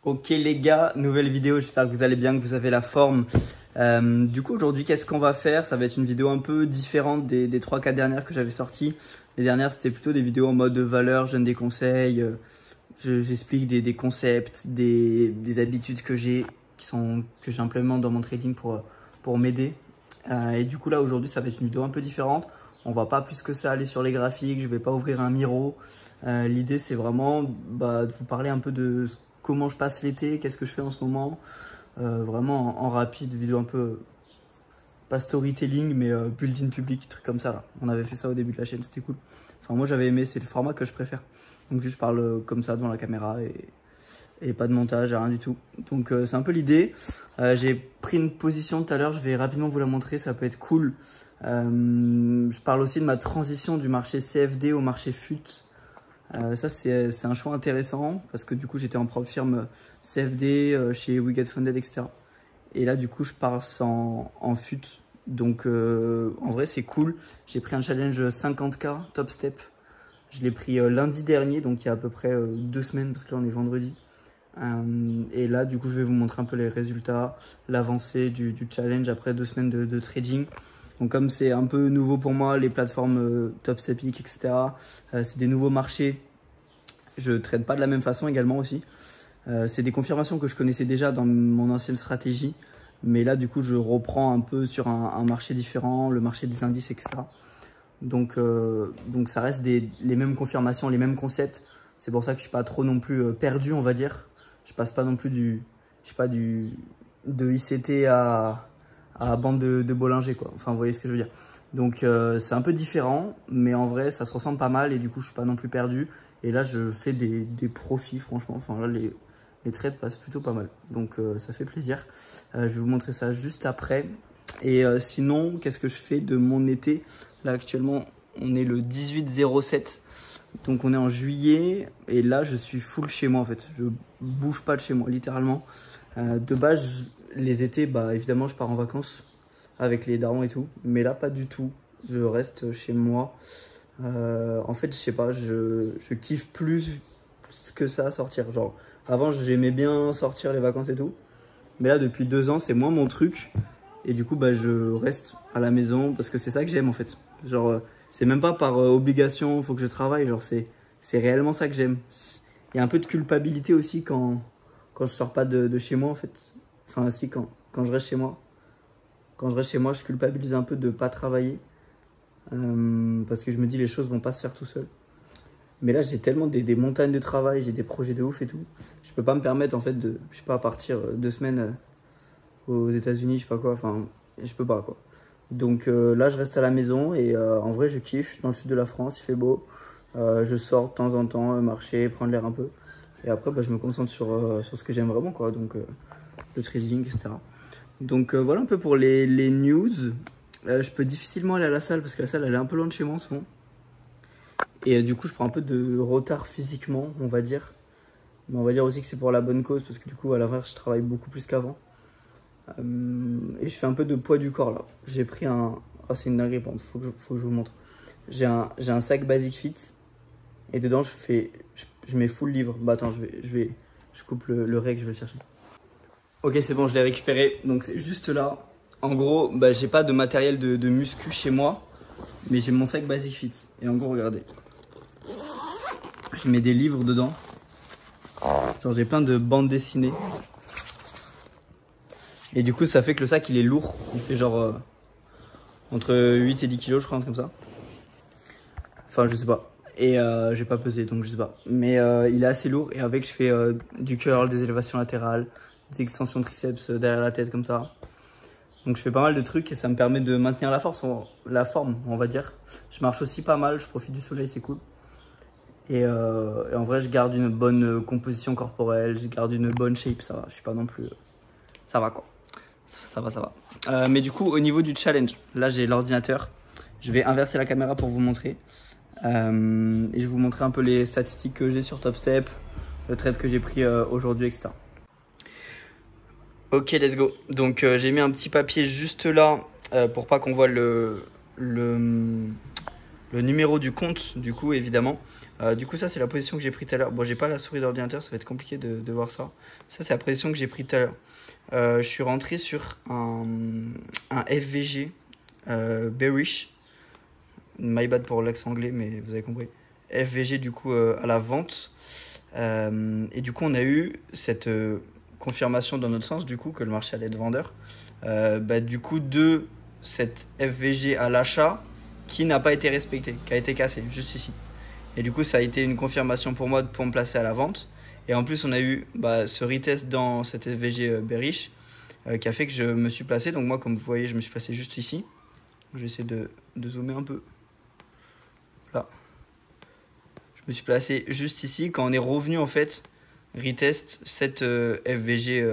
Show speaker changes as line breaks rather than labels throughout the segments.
Ok les gars, nouvelle vidéo, j'espère que vous allez bien, que vous avez la forme. Du coup aujourd'hui qu'est-ce qu'on va faire? Ça va être une vidéo un peu différente des 3-4 dernières que j'avais sorties. Les dernières c'était plutôt des vidéos en mode valeur, je donne des conseils, j'explique des concepts, des habitudes que j'ai, que j'implémente dans mon trading pour m'aider. Et du coup là aujourd'hui ça va être une vidéo un peu différente. On va pas plus que ça aller sur les graphiques, je vais pas ouvrir un miro. L'idée c'est vraiment de vous parler un peu de comment je passe l'été, qu'est-ce que je fais en ce moment. Vraiment en rapide, vidéo un peu, pas storytelling, mais build-in public, truc comme ça là. On avait fait ça au début de la chaîne, c'était cool. Enfin moi j'avais aimé, c'est le format que je préfère. Donc juste je parle comme ça devant la caméra et pas de montage, rien du tout. Donc c'est un peu l'idée. J'ai pris une position tout à l'heure, je vais rapidement vous la montrer, ça peut être cool. Je parle aussi de ma transition du marché CFD au marché FUT. Ça c'est un choix intéressant parce que du coup j'étais en propre firme CFD chez We Get Funded, etc. Et là du coup je passe en FUT. Donc en vrai c'est cool. J'ai pris un challenge 50K top step. Je l'ai pris lundi dernier, donc il y a à peu près 2 semaines parce que là on est vendredi. Et là du coup je vais vous montrer un peu les résultats, l'avancée du challenge après 2 semaines de trading. Donc comme c'est un peu nouveau pour moi, les plateformes TopStep-X, etc. C'est des nouveaux marchés. Je ne trade pas de la même façon également aussi. C'est des confirmations que je connaissais déjà dans mon ancienne stratégie. Mais là du coup je reprends un peu sur un marché différent, le marché des indices, etc. Donc ça reste les mêmes confirmations, les mêmes concepts. C'est pour ça que je ne suis pas trop non plus perdu, on va dire. Je passe pas non plus de ICT à bande de Bollinger, quoi. Enfin, vous voyez ce que je veux dire. Donc, c'est un peu différent, mais en vrai, ça se ressemble pas mal et du coup, je suis pas non plus perdu. Et là, je fais des profits, franchement. Enfin, là, les trades passent plutôt pas mal. Donc, ça fait plaisir. Je vais vous montrer ça juste après. Et sinon, qu'est-ce que je fais de mon été? Là, actuellement, on est le 18/07. Donc, on est en juillet. Et là, je suis full chez moi, en fait. Je bouge pas de chez moi, littéralement. De base, les étés, évidemment, je pars en vacances avec les darons et tout. Mais là, pas du tout. Je reste chez moi. En fait, je sais pas, je kiffe plus que ça sortir. Genre, avant, j'aimais bien sortir les vacances et tout. Mais là, depuis 2 ans, c'est moins mon truc. Et du coup, je reste à la maison parce que c'est ça que j'aime en fait. Genre, c'est même pas par obligation, faut que je travaille. Genre, c'est réellement ça que j'aime. Il y a un peu de culpabilité aussi quand je sors pas de chez moi en fait. Enfin, si, quand je reste chez moi. Quand je reste chez moi, je culpabilise un peu de pas travailler. Parce que je me dis les choses vont pas se faire tout seul. Mais là, j'ai tellement des montagnes de travail, j'ai des projets de ouf et tout. Je peux pas me permettre en fait de, je sais pas, partir 2 semaines aux États-Unis, je sais pas quoi. Enfin, je peux pas quoi. Donc là, je reste à la maison et en vrai, je kiffe. Je suis dans le sud de la France, il fait beau. Je sors de temps en temps, marcher, prendre l'air un peu. Et après, je me concentre sur ce que j'aime vraiment, quoi. Donc, le trading, etc. Donc, voilà un peu pour les news. Je peux difficilement aller à la salle parce que la salle, elle est un peu loin de chez moi en ce moment. Et du coup, je prends un peu de retard physiquement, on va dire. Mais on va dire aussi que c'est pour la bonne cause parce que du coup, à l'inverse, je travaille beaucoup plus qu'avant. Et je fais un peu de poids du corps là. J'ai pris un... Oh, c'est une dinguerie, faut que je vous montre. J'ai un sac Basic Fit. Et dedans, je mets full livre. Attends, je coupe le rec, je vais le chercher. Ok, c'est bon, je l'ai récupéré. Donc, c'est juste là. En gros, j'ai pas de matériel de muscu chez moi. Mais j'ai mon sac Basic Fit. Et en gros, regardez. Je mets des livres dedans. Genre, j'ai plein de bandes dessinées. Et du coup, ça fait que le sac, il est lourd. Il fait genre entre 8 et 10 kilos, je crois, un truc comme ça. Enfin, je sais pas. Et j'ai pas pesé, donc je sais pas. Mais il est assez lourd. Et avec, je fais du curl, des élévations latérales, des extensions de triceps derrière la tête, comme ça. Donc je fais pas mal de trucs et ça me permet de maintenir la forme, on va dire. Je marche aussi pas mal, je profite du soleil, c'est cool. Et en vrai, je garde une bonne composition corporelle, je garde une bonne shape, ça va. Je suis pas non plus... ça va quoi. Ça va. Mais du coup, au niveau du challenge, là j'ai l'ordinateur. Je vais inverser la caméra pour vous montrer. Et je vais vous montrer un peu les statistiques que j'ai sur TopStep, le trade que j'ai pris aujourd'hui, etc. Ok, let's go. Donc j'ai mis un petit papier juste là pour pas qu'on voit le numéro du compte, du coup, évidemment. Du coup, ça, c'est la position que j'ai pris tout à l'heure. Bon, j'ai pas la souris d'ordinateur, ça va être compliqué de voir ça. Ça, c'est la position que j'ai pris tout à l'heure. Je suis rentré sur un FVG bearish. My bad pour l'accent anglais, mais vous avez compris. FVG, du coup, à la vente. Et du coup, on a eu cette confirmation dans notre sens, du coup, que le marché allait être vendeur. Du coup, de cette FVG à l'achat qui n'a pas été respectée, qui a été cassée, juste ici. Et du coup, ça a été une confirmation pour moi pour me placer à la vente. Et en plus, on a eu ce retest dans cette FVG bearish qui a fait que je me suis placé. Donc moi, comme vous voyez, je me suis placé juste ici. Je vais essayer de zoomer un peu. Là. Je me suis placé juste ici. Quand on est revenu, en fait, retest cette FVG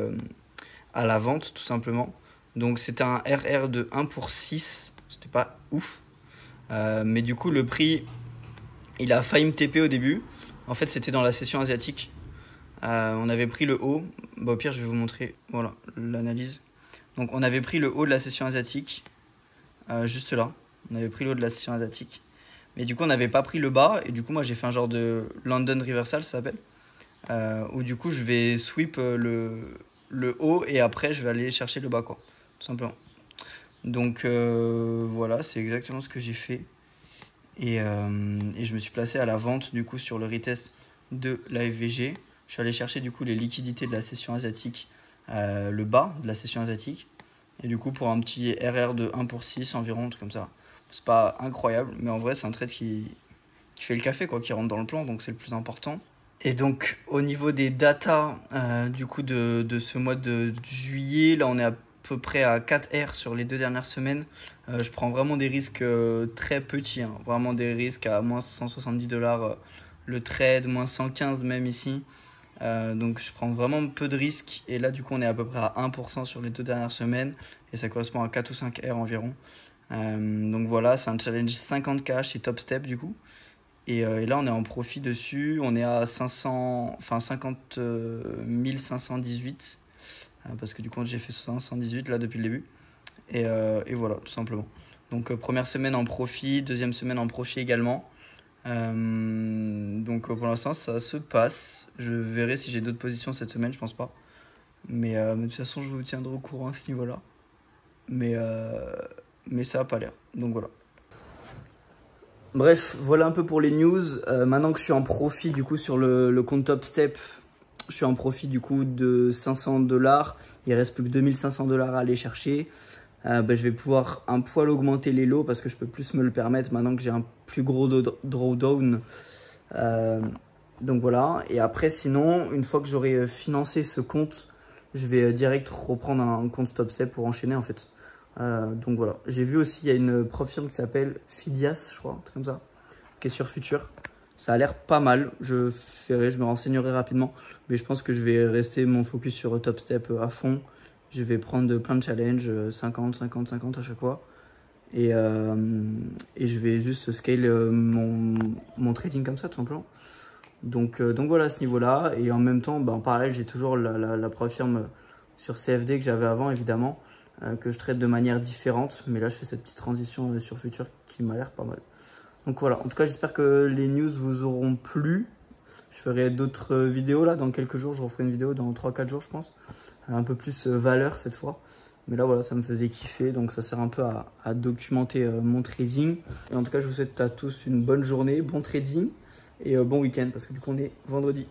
à la vente, tout simplement. Donc c'était un RR de 1 pour 6. C'était pas ouf. Mais du coup, le prix... Il a failli me TP au début. En fait, c'était dans la session asiatique. On avait pris le haut. Au pire, je vais vous montrer voilà, l'analyse. Donc, on avait pris le haut de la session asiatique. Juste là. On avait pris le haut de la session asiatique. Mais du coup, on n'avait pas pris le bas. Et du coup, moi, j'ai fait un genre de London Reversal, ça s'appelle. Où du coup, je vais sweep le haut. Et après, je vais aller chercher le bas, quoi. Tout simplement. Donc, voilà, c'est exactement ce que j'ai fait. Et je me suis placé à la vente du coup sur le retest de la FVG. Je suis allé chercher du coup les liquidités de la session asiatique, le bas de la session asiatique. Et du coup pour un petit RR de 1 pour 6 environ, un truc comme ça. C'est pas incroyable, mais en vrai c'est un trade qui fait le café, quoi, qui rentre dans le plan, donc c'est le plus important. Et donc au niveau des datas du coup de ce mois de juillet, là on est à peu près à 4 R sur les 2 dernières semaines. Je prends vraiment des risques très petits, hein. Vraiment des risques à moins 170 $ le trade, moins 115 même ici. Donc je prends vraiment peu de risques. Et là du coup on est à peu près à 1% sur les 2 dernières semaines. Et ça correspond à 4 ou 5 R environ. Donc voilà, c'est un challenge 50K chez Top Step du coup. Et là on est en profit dessus. On est à 50 518. Parce que du coup j'ai fait 518 là depuis le début. Et voilà, tout simplement. Donc première semaine en profit, deuxième semaine en profit également. Donc pour l'instant ça se passe. Je verrai si j'ai d'autres positions cette semaine, je pense pas. Mais de toute façon je vous tiendrai au courant à ce niveau-là. Mais ça a pas l'air. Donc voilà. Bref, voilà un peu pour les news. Maintenant que je suis en profit du coup sur le compte Top Step, je suis en profit du coup de 500 $. Il reste plus que 2500 $ à aller chercher. Je vais pouvoir un poil augmenter les lots parce que je peux plus me le permettre maintenant que j'ai un plus gros drawdown. Donc voilà. Et après, sinon, une fois que j'aurai financé ce compte, je vais direct reprendre un compte Top Step pour enchaîner en fait. Donc voilà. J'ai vu aussi, il y a une prop firme qui s'appelle Fidias, je crois, un truc comme ça, qui est sur Future. Ça a l'air pas mal. Je me renseignerai rapidement. Mais je pense que je vais rester mon focus sur Top Step à fond. Je vais prendre plein de challenges, 50, 50, 50 à chaque fois. Et je vais juste scale mon trading comme ça, tout simplement. Donc voilà à ce niveau-là. Et en même temps, en parallèle, j'ai toujours la prop firme sur CFD que j'avais avant, évidemment, que je traite de manière différente. Mais là, je fais cette petite transition sur Future qui m'a l'air pas mal. Donc voilà, en tout cas, j'espère que les news vous auront plu. Je ferai d'autres vidéos là dans quelques jours. Je referai une vidéo dans 3-4 jours, je pense. Un peu plus valeur cette fois. Mais là, voilà, ça me faisait kiffer. Donc ça sert un peu à documenter mon trading. Et en tout cas, je vous souhaite à tous une bonne journée, bon trading et bon week-end parce que du coup, on est vendredi.